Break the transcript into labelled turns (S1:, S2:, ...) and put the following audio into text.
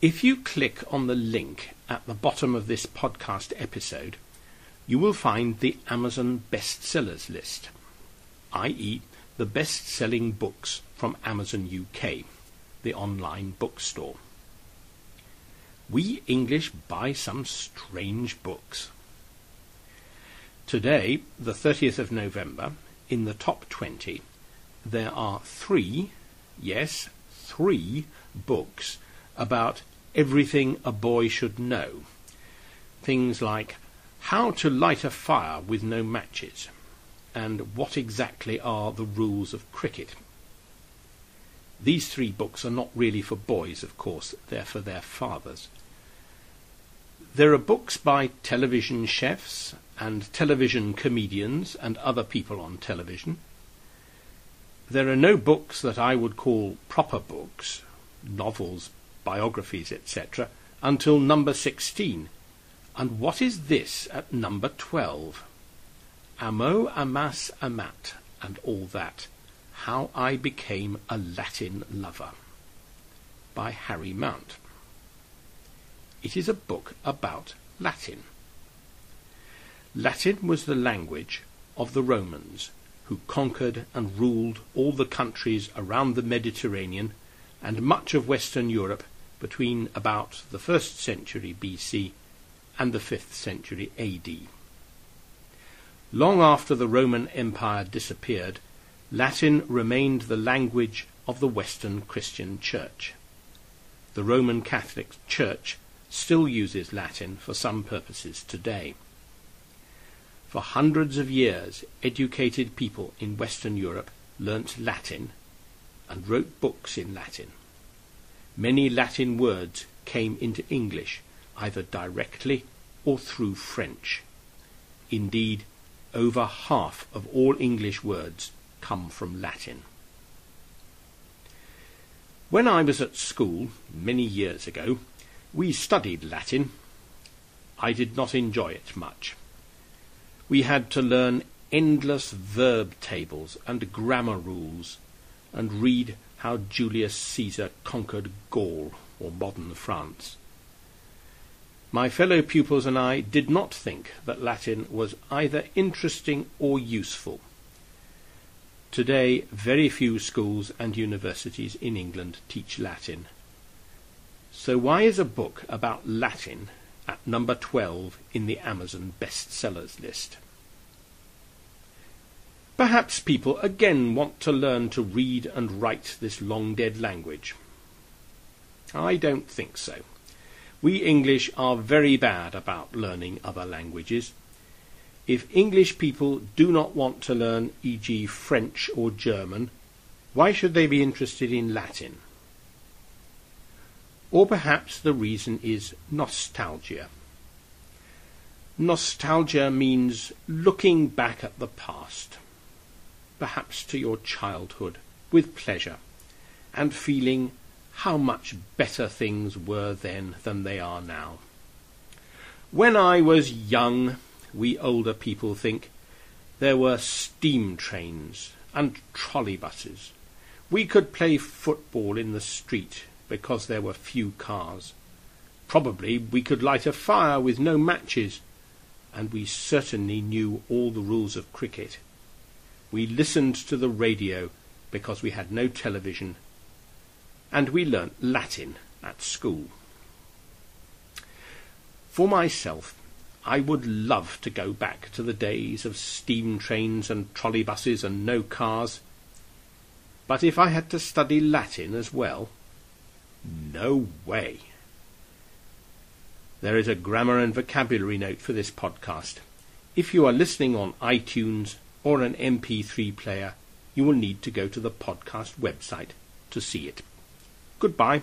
S1: If you click on the link at the bottom of this podcast episode, you will find the Amazon bestsellers list, i.e. the best-selling books from Amazon UK, the online bookstore. We English buy some strange books. Today, the 30th of November, in the top 20, there are three books about everything a boy should know. Things like how to light a fire with no matches, and what exactly are the rules of cricket. These three books are not really for boys, of course, they're for their fathers. There are books by television chefs and television comedians and other people on television. There are no books that I would call proper books, novels, biographies, etc., until number 16. And what is this at number 12? Amo, amas, amat, and all that. How I Became a Latin Lover, by Harry Mount. It is a book about Latin. Latin was the language of the Romans, who conquered and ruled all the countries around the Mediterranean and much of Western Europe between about the 1st century BC and the 5th century AD. Long after the Roman Empire disappeared, Latin remained the language of the Western Christian Church. The Roman Catholic Church still uses Latin for some purposes today. For hundreds of years, educated people in Western Europe learnt Latin and wrote books in Latin. Many Latin words came into English, either directly or through French. Indeed, over half of all English words come from Latin. When I was at school, many years ago, we studied Latin. I did not enjoy it much. We had to learn endless verb tables and grammar rules, and read how Julius Caesar conquered Gaul, or modern France. My fellow pupils and I did not think that Latin was either interesting or useful. Today, very few schools and universities in England teach Latin. So why is a book about Latin at number 12 in the Amazon bestsellers list? Perhaps people again want to learn to read and write this long-dead language. I don't think so. We English are very bad about learning other languages. If English people do not want to learn, e.g. French or German, why should they be interested in Latin? Or perhaps the reason is nostalgia. Nostalgia means looking back at the past, perhaps to your childhood, with pleasure, and feeling how much better things were then than they are now. When I was young, we older people think, there were steam trains and trolley buses. We could play football in the street because there were few cars. Probably we could light a fire with no matches, and we certainly knew all the rules of cricket. We listened to the radio because we had no television, and we learnt Latin at school. For myself, I would love to go back to the days of steam trains and trolley buses and no cars. But if I had to study Latin as well, no way. There is a grammar and vocabulary note for this podcast. If you are listening on iTunes or an MP3 player, you will need to go to the podcast website to see it. Goodbye.